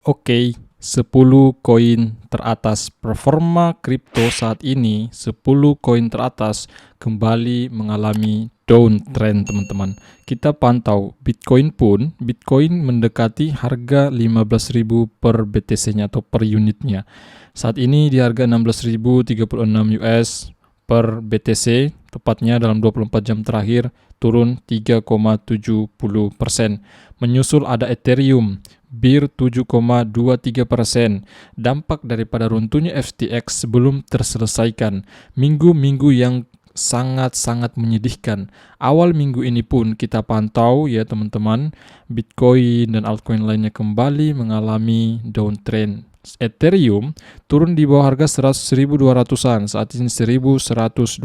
Oke, 10 koin teratas performa kripto saat ini, 10 koin teratas kembali mengalami downtrend, teman-teman. Kita pantau Bitcoin mendekati harga 15.000 per BTC-nya atau per unitnya. Saat ini di harga 16.036 US per BTC, tepatnya dalam 24 jam terakhir turun 3,70%. Menyusul ada Ethereum, BIR 7,23%. Dampak daripada runtuhnya FTX belum terselesaikan. Minggu-minggu yang sangat-sangat menyedihkan. Awal minggu ini pun kita pantau ya teman-teman, Bitcoin dan altcoin lainnya kembali mengalami downtrend. Ethereum turun di bawah harga 1.200-an, saat ini 1.124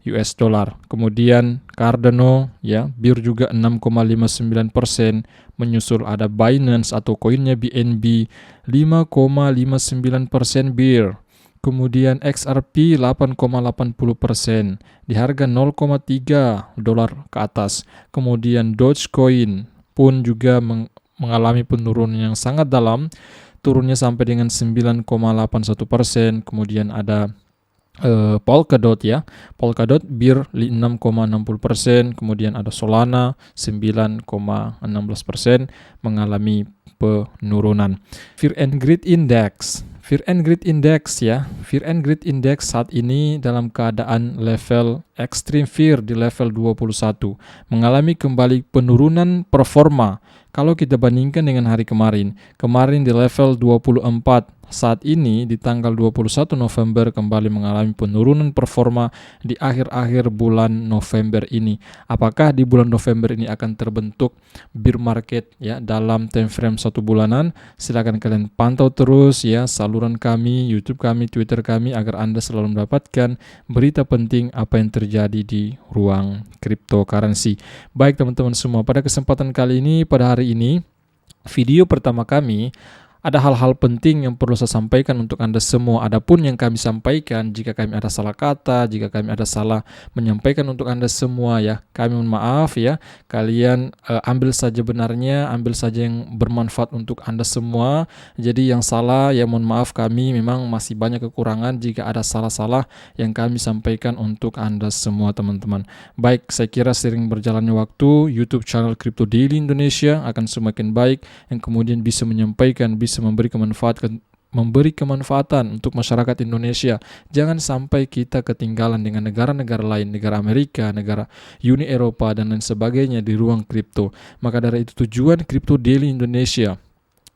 US dollar. Kemudian Cardano ya, BIR juga 6,59%, menyusul ada Binance atau koinnya BNB 5,59% BIR. Kemudian XRP 8,80% di harga 0,3 dolar ke atas. Kemudian Dogecoin pun juga mengalami penurunan yang sangat dalam, turunnya sampai dengan 9,81%. Kemudian ada Polkadot ya, Polkadot BIR 6,60%, kemudian ada Solana 9,16% mengalami penurunan. Fear and Greed Index ya, Fear and Greed Index saat ini dalam keadaan level extreme fear di level 21, mengalami kembali penurunan performa. Kalau kita bandingkan dengan hari kemarin di level 24, saat ini di tanggal 21 November kembali mengalami penurunan performa di akhir-akhir bulan November ini. Apakah di bulan November ini akan terbentuk bear market ya dalam time frame 1 bulanan? Silakan kalian pantau terus ya saluran kami, YouTube kami, Twitter kami agar Anda selalu mendapatkan berita penting apa yang terjadi di ruang cryptocurrency. Baik teman-teman semua, pada kesempatan kali ini, pada hari ini, video pertama kami, ada hal-hal penting yang perlu saya sampaikan untuk Anda semua. Adapun yang kami sampaikan, jika kami ada salah kata, jika kami ada salah menyampaikan untuk Anda semua ya, kami mohon maaf ya. Kalian ambil saja benarnya, ambil saja yang bermanfaat untuk Anda semua. Jadi yang salah ya mohon maaf, kami memang masih banyak kekurangan jika ada salah-salah yang kami sampaikan untuk Anda semua teman-teman. Baik, saya kira sering berjalannya waktu, YouTube channel Crypto Daily Indonesia akan semakin baik, yang kemudian bisa menyampaikan, bisa memberi kemanfaatan untuk masyarakat Indonesia. Jangan sampai kita ketinggalan dengan negara-negara lain, negara Amerika, negara Uni Eropa dan lain sebagainya di ruang kripto. Maka dari itu tujuan Crypto Daily Indonesia,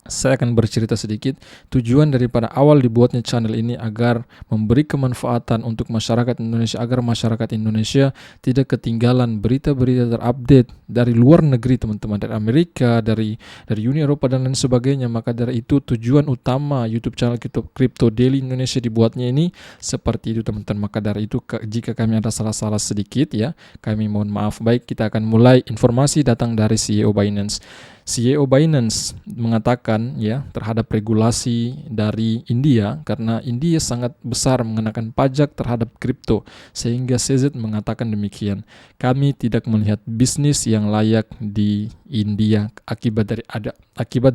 saya akan bercerita sedikit. Tujuan daripada awal dibuatnya channel ini agar memberi kemanfaatan untuk masyarakat Indonesia, agar masyarakat Indonesia tidak ketinggalan berita-berita terupdate dari luar negeri teman-teman, dari Amerika, dari Uni Eropa dan lain sebagainya. Maka dari itu tujuan utama YouTube channel Crypto Daily Indonesia dibuatnya ini seperti itu teman-teman. Maka dari itu jika kami ada salah-salah sedikit ya, kami mohon maaf. Baik, kita akan mulai. Informasi datang dari CEO Binance. CEO Binance mengatakan ya terhadap regulasi dari India, karena India sangat besar mengenakan pajak terhadap kripto, sehingga CZ mengatakan demikian. Kami tidak melihat bisnis yang layak di India. Akibat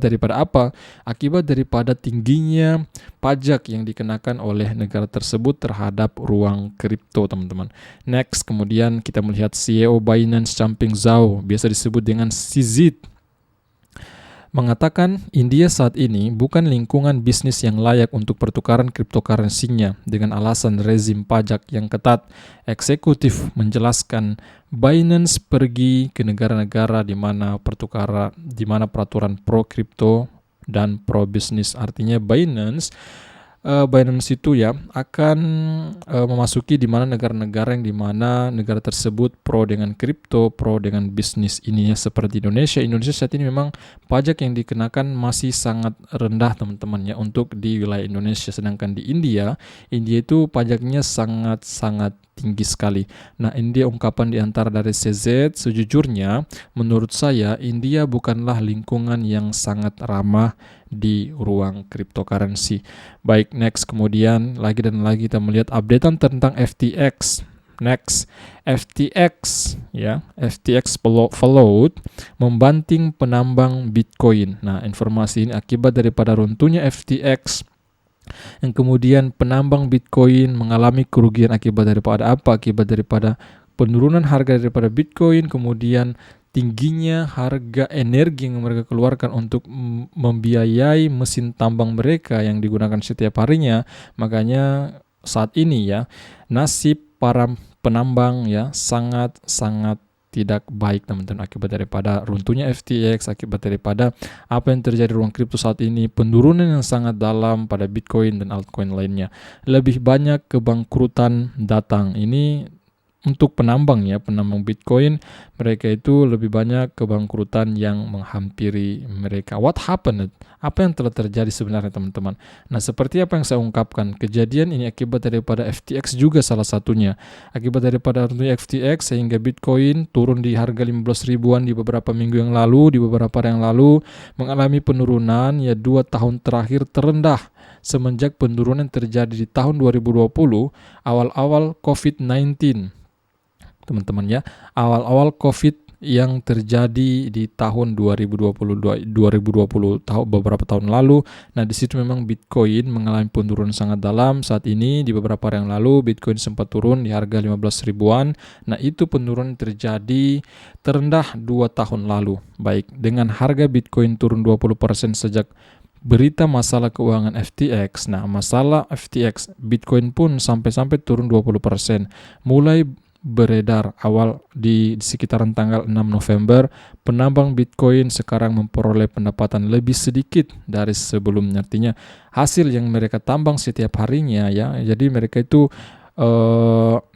daripada apa? Akibat daripada tingginya pajak yang dikenakan oleh negara tersebut terhadap ruang kripto, teman-teman. Next, kemudian kita melihat CEO Binance Changpeng Zhao, biasa disebut dengan CZ, mengatakan India saat ini bukan lingkungan bisnis yang layak untuk pertukaran cryptocurrency-nya dengan alasan rezim pajak yang ketat. Eksekutif menjelaskan Binance pergi ke negara-negara di mana peraturan pro kripto dan pro bisnis. Artinya Binance itu ya akan memasuki di mana negara-negara yang di mana negara tersebut pro dengan kripto, pro dengan bisnis ininya seperti Indonesia. Indonesia saat ini memang pajak yang dikenakan masih sangat rendah teman-teman ya untuk di wilayah Indonesia, sedangkan di India itu pajaknya sangat-sangat tinggi sekali. Nah, India, ungkapan di antara dari CZ, sejujurnya menurut saya India bukanlah lingkungan yang sangat ramah di ruang cryptocurrency. Baik, next, kemudian lagi dan lagi kita melihat updatean tentang FTX. Next, FTX ya, FTX float membanting penambang Bitcoin. Nah, informasi ini akibat daripada runtuhnya FTX yang kemudian penambang Bitcoin mengalami kerugian akibat daripada apa? Akibat daripada penurunan harga daripada Bitcoin, kemudian tingginya harga energi yang mereka keluarkan untuk membiayai mesin tambang mereka yang digunakan setiap harinya. Makanya saat ini ya, nasib para penambang ya sangat tidak baik teman-teman, akibat daripada runtuhnya FTX, akibat daripada apa yang terjadi di ruang kripto saat ini, penurunan yang sangat dalam pada Bitcoin dan altcoin lainnya. Lebih banyak kebangkrutan datang. Ini untuk penambang ya, penambang Bitcoin, mereka itu lebih banyak kebangkrutan yang menghampiri mereka. What happened? Apa yang telah terjadi sebenarnya teman-teman? Nah, seperti apa yang saya ungkapkan, kejadian ini akibat daripada FTX juga salah satunya. Akibat daripada FTX sehingga Bitcoin turun di harga 15 ribuan di beberapa minggu yang lalu, di beberapa hari yang lalu, mengalami penurunan ya 2 tahun terakhir terendah semenjak penurunan terjadi di tahun 2020, awal-awal COVID-19. Teman-teman ya, awal-awal COVID yang terjadi di tahun 2020 beberapa tahun lalu. Nah, di situ memang Bitcoin mengalami penurunan sangat dalam. Saat ini di beberapa hari yang lalu Bitcoin sempat turun di harga 15 ribuan. Nah, itu penurunan terjadi terendah 2 tahun lalu. Baik, dengan harga Bitcoin turun 20% sejak berita masalah keuangan FTX. Nah, masalah FTX, Bitcoin pun sampai turun 20%. Mulai beredar awal di sekitaran tanggal 6 November, penambang Bitcoin sekarang memperoleh pendapatan lebih sedikit dari sebelumnya. Artinya hasil yang mereka tambang setiap harinya ya, jadi mereka itu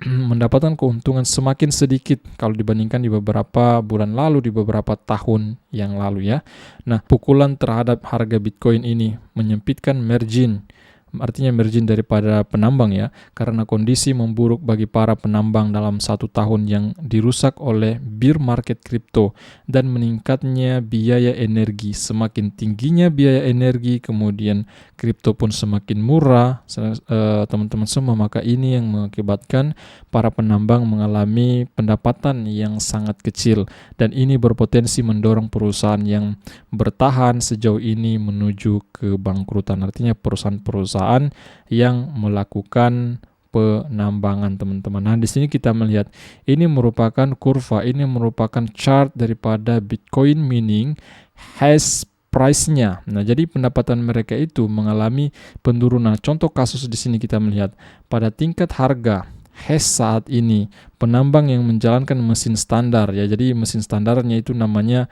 mendapatkan keuntungan semakin sedikit kalau dibandingkan di beberapa bulan lalu, di beberapa tahun yang lalu ya. Nah, pukulan terhadap harga Bitcoin ini menyempitkan margin, artinya margin daripada penambang ya, karena kondisi memburuk bagi para penambang dalam 1 tahun yang dirusak oleh bear market kripto dan meningkatnya biaya energi. Semakin tingginya biaya energi, kemudian kripto pun semakin murah, teman-teman semua, maka ini yang mengakibatkan para penambang mengalami pendapatan yang sangat kecil, dan ini berpotensi mendorong perusahaan yang bertahan sejauh ini menuju kebangkrutan. Artinya perusahaan yang melakukan penambangan teman-teman. Nah, di sini kita melihat ini merupakan kurva, ini merupakan chart daripada Bitcoin mining hash price-nya. Nah, jadi pendapatan mereka itu mengalami penurunan. Contoh kasus di sini kita melihat pada tingkat harga hash saat ini, penambang yang menjalankan mesin standar ya. Jadi mesin standarnya itu namanya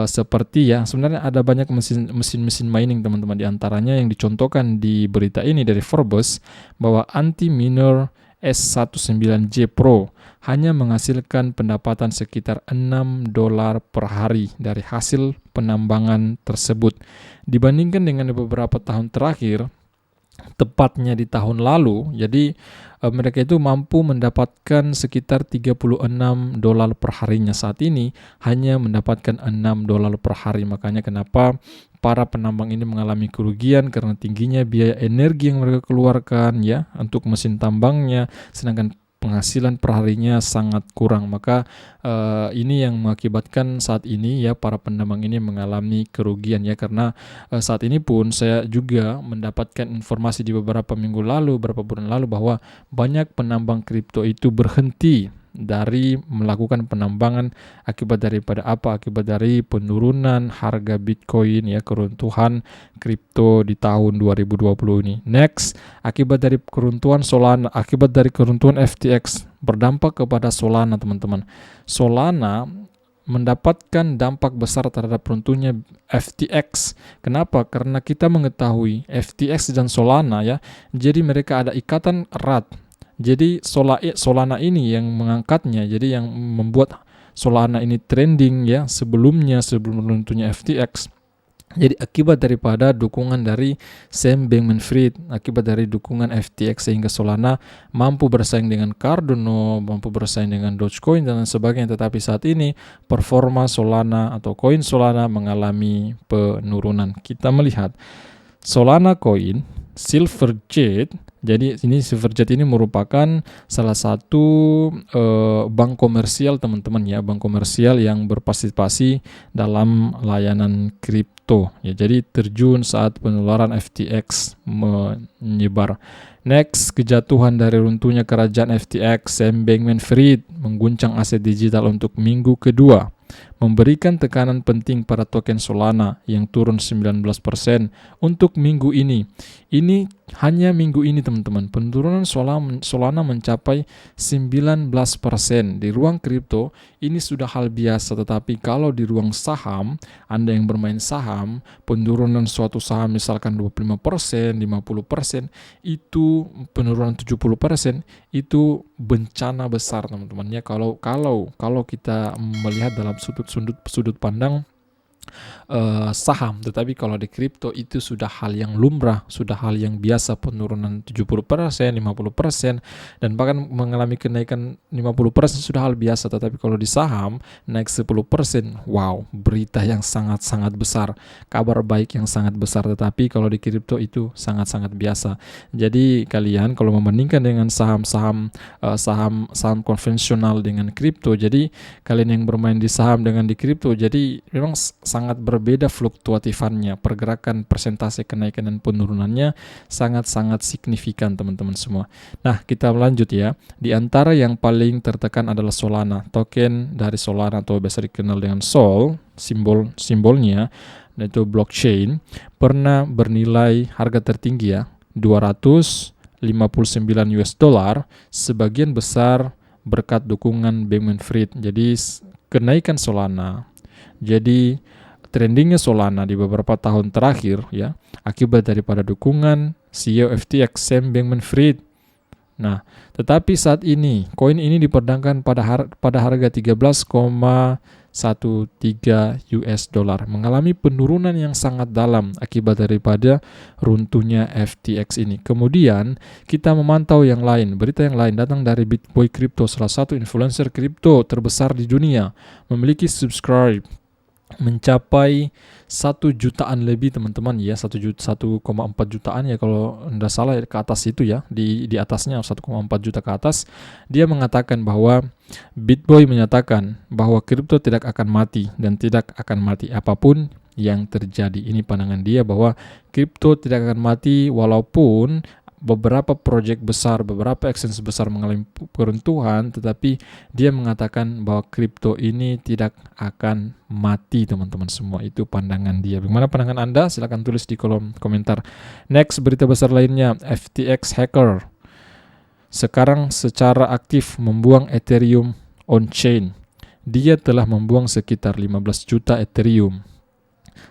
seperti ya, sebenarnya ada banyak mesin mining teman-teman, di antaranya yang dicontohkan di berita ini dari Forbes bahwa anti-miner S19J Pro hanya menghasilkan pendapatan sekitar $6 per hari dari hasil penambangan tersebut. Dibandingkan dengan beberapa tahun terakhir, tepatnya di tahun lalu, jadi mereka itu mampu mendapatkan sekitar $36 per harinya. Saat ini hanya mendapatkan $6 per hari. Makanya kenapa para penambang ini mengalami kerugian karena tingginya biaya energi yang mereka keluarkan ya untuk mesin tambangnya, sedangkan penghasilan perharinya sangat kurang. Maka ini yang mengakibatkan saat ini ya para penambang ini mengalami kerugian ya, karena saat ini pun saya juga mendapatkan informasi di beberapa minggu lalu, beberapa bulan lalu, bahwa banyak penambang kripto itu berhenti dari melakukan penambangan akibat daripada apa? Akibat dari penurunan harga Bitcoin ya, keruntuhan kripto di tahun 2020 ini. Next, akibat dari keruntuhan Solana, akibat dari keruntuhan FTX berdampak kepada Solana teman-teman. Solana mendapatkan dampak besar terhadap runtuhnya FTX. Kenapa? Karena kita mengetahui FTX dan Solana ya, jadi mereka ada ikatan erat. Jadi Solana ini yang mengangkatnya, jadi yang membuat Solana ini trending ya sebelum runtuhnya FTX. Jadi akibat daripada dukungan dari Sam Bankman-Fried, akibat dari dukungan FTX, sehingga Solana mampu bersaing dengan Cardano, mampu bersaing dengan Dogecoin dan sebagainya. Tetapi saat ini performa Solana atau koin Solana mengalami penurunan. Kita melihat Solana coin Silvergate. Jadi ini Silvergate ini merupakan salah satu bank komersial teman-teman ya, bank komersial yang berpartisipasi dalam layanan kripto ya. Jadi terjun saat penularan FTX menyebar. Next, kejatuhan dari runtuhnya kerajaan FTX, Sam Bankman-Fried mengguncang aset digital untuk minggu kedua, memberikan tekanan penting pada token Solana yang turun 19% untuk minggu ini. Ini hanya minggu ini teman-teman. Penurunan Solana mencapai 19%. Di ruang kripto ini sudah hal biasa, tetapi kalau di ruang saham, Anda yang bermain saham, penurunan suatu saham misalkan 25%, 50%, itu penurunan 70%, itu bencana besar teman-teman ya. Kalau kita melihat dalam sudut pandang saham, tetapi kalau di kripto itu sudah hal yang lumrah, sudah hal yang biasa, penurunan 70%, 50%, dan bahkan mengalami kenaikan 50% sudah hal biasa. Tetapi kalau di saham naik 10%, wow, berita yang sangat-sangat besar, kabar baik yang sangat besar. Tetapi kalau di kripto itu sangat-sangat biasa. Jadi kalian kalau membandingkan dengan saham konvensional dengan kripto, jadi kalian yang bermain di saham dengan di kripto, jadi memang sangat berbeda fluktuatifannya, pergerakan persentase kenaikan dan penurunannya sangat-sangat signifikan teman-teman semua. Nah, kita lanjut ya. Di antara yang paling tertekan adalah Solana. Token dari Solana atau biasa dikenal dengan SOL, simbolnya, yaitu blockchain, pernah bernilai harga tertinggi ya, $259, sebagian besar berkat dukungan Bankman-Fried. Jadi kenaikan Solana, jadi trendingnya Solana di beberapa tahun terakhir ya, akibat daripada dukungan CEO FTX Sam Bankman-Fried. Nah, tetapi saat ini koin ini diperdagangkan pada harga 13,13 US dollar, mengalami penurunan yang sangat dalam akibat daripada runtuhnya FTX ini. Kemudian kita memantau yang lain, berita yang lain datang dari BitBoy Crypto, salah satu influencer kripto terbesar di dunia, memiliki subscribe mencapai 1 jutaan lebih teman-teman ya, 1,4 jutaan ya kalau tidak salah ya, ke atas itu ya, di atasnya 1,4 juta ke atas. Dia mengatakan bahwa BitBoy menyatakan bahwa kripto tidak akan mati dan tidak akan mati apapun yang terjadi. Ini pandangan dia bahwa kripto tidak akan mati walaupun beberapa proyek besar, beberapa exchange besar mengalami keruntuhan, tetapi dia mengatakan bahwa kripto ini tidak akan mati teman-teman semua. Itu pandangan dia. Bagaimana pandangan Anda? Silahkan tulis di kolom komentar. Next, berita besar lainnya, FTX hacker sekarang secara aktif membuang Ethereum on-chain. Dia telah membuang sekitar 15 juta Ethereum.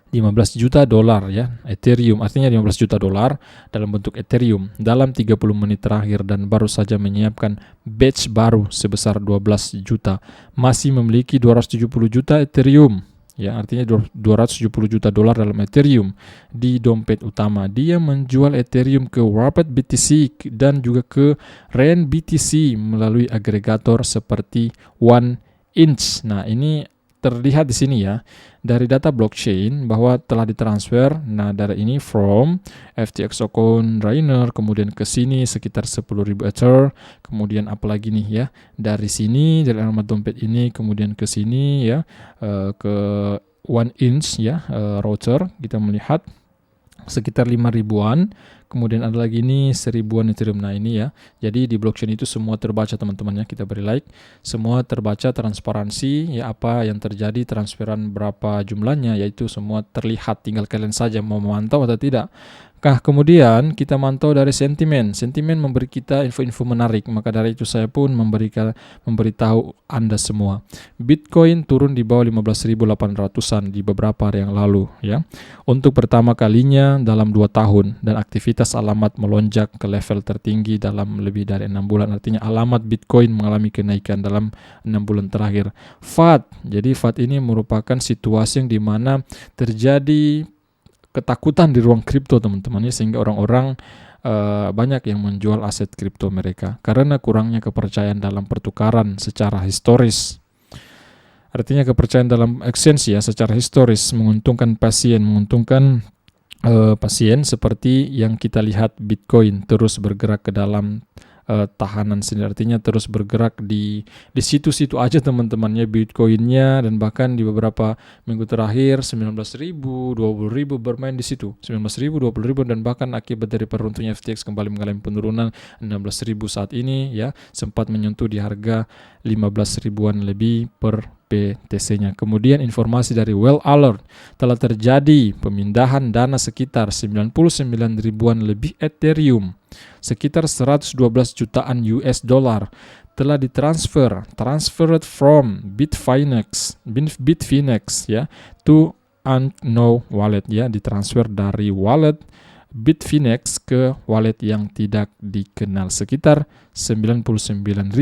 15 juta dolar ya, Ethereum, artinya 15 juta dolar dalam bentuk Ethereum dalam 30 menit terakhir, dan baru saja menyiapkan batch baru sebesar 12 juta. Masih memiliki 270 juta Ethereum ya, artinya 270 juta dolar dalam Ethereum di dompet utama. Dia menjual Ethereum ke Rapid BTC dan juga ke Ren BTC melalui agregator seperti 1inch. Nah, ini terlihat di sini ya, dari data blockchain bahwa telah ditransfer. Nah, dari ini from FTX account Rainer, kemudian ke sini sekitar 10.000 Ether, kemudian apalagi nih ya, dari sini dari alamat dompet ini kemudian ke sini ya, ke 1inch ya, router kita melihat sekitar 5.000-an, kemudian ada lagi nih 1.000-an Ethereum. Nah ini ya, jadi di blockchain itu semua terbaca teman-teman ya, kita beri like, semua terbaca, transparansi ya, apa yang terjadi, transferan berapa jumlahnya, yaitu semua terlihat, tinggal kalian saja mau memantau atau tidak. Kemudian kita mantau dari sentimen memberi kita info-info menarik, maka dari itu saya pun memberitahu Anda semua. Bitcoin turun di bawah 15.800-an di beberapa hari yang lalu ya, untuk pertama kalinya dalam 2 tahun, dan aktivitas alamat melonjak ke level tertinggi dalam lebih dari 6 bulan. Artinya alamat Bitcoin mengalami kenaikan dalam 6 bulan terakhir. FUD, jadi FUD ini merupakan situasi yang dimana terjadi ketakutan di ruang kripto teman-teman ya, sehingga orang-orang banyak yang menjual aset kripto mereka karena kurangnya kepercayaan dalam pertukaran secara historis. Artinya kepercayaan dalam exchange ya secara historis menguntungkan pasien, menguntungkan pasien seperti yang kita lihat Bitcoin terus bergerak ke dalam tahanan sendiri, artinya terus bergerak di situ-situ aja teman-temannya Bitcoinnya, dan bahkan di beberapa minggu terakhir 19.000, 20.000 bermain di situ, 19.000, 20.000, dan bahkan akibat dari peruntuhnya FTX kembali mengalami penurunan 16.000 saat ini ya, sempat menyentuh di harga 15 ribuan lebih per BTC-nya. Kemudian informasi dari Well Alert, telah terjadi pemindahan dana sekitar 99 ribuan lebih Ethereum, sekitar 112 jutaan US dollar telah transferred from Bitfinex ya to unknown wallet ya, ditransfer dari wallet Bitfinex ke wallet yang tidak dikenal, sekitar 99.999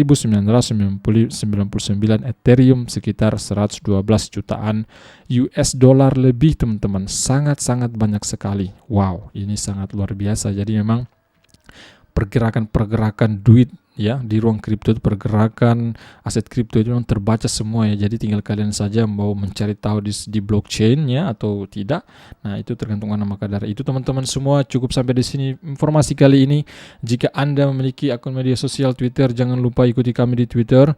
Ethereum, sekitar 112 jutaan US dollar lebih teman-teman, sangat-sangat banyak sekali. Wow, ini sangat luar biasa. Jadi memang pergerakan duit ya di ruang kripto, pergerakan aset kripto itu memang terbaca semua ya. Jadi tinggal kalian saja mau mencari tahu di blockchain ya atau tidak. Nah, itu tergantung Anda. Maka dari itu teman-teman semua, cukup sampai di sini informasi kali ini. Jika Anda memiliki akun media sosial Twitter, jangan lupa ikuti kami di Twitter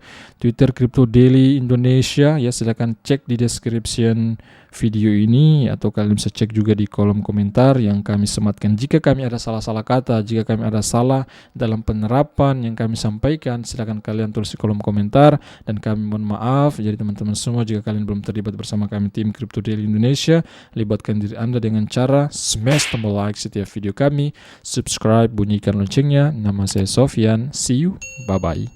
Crypto Daily Indonesia ya. Silakan cek di description video ini, atau kalian bisa cek juga di kolom komentar yang kami sematkan. Jika kami ada salah-salah kata, jika kami ada salah dalam penerapan yang kami sampaikan, silakan kalian tulis di kolom komentar dan kami mohon maaf. Jadi teman-teman semua, jika kalian belum terlibat bersama kami tim Crypto Daily Indonesia, libatkan diri Anda dengan cara smash tombol like setiap video kami, subscribe, bunyikan loncengnya. Nama saya Sofyan, see you, bye bye.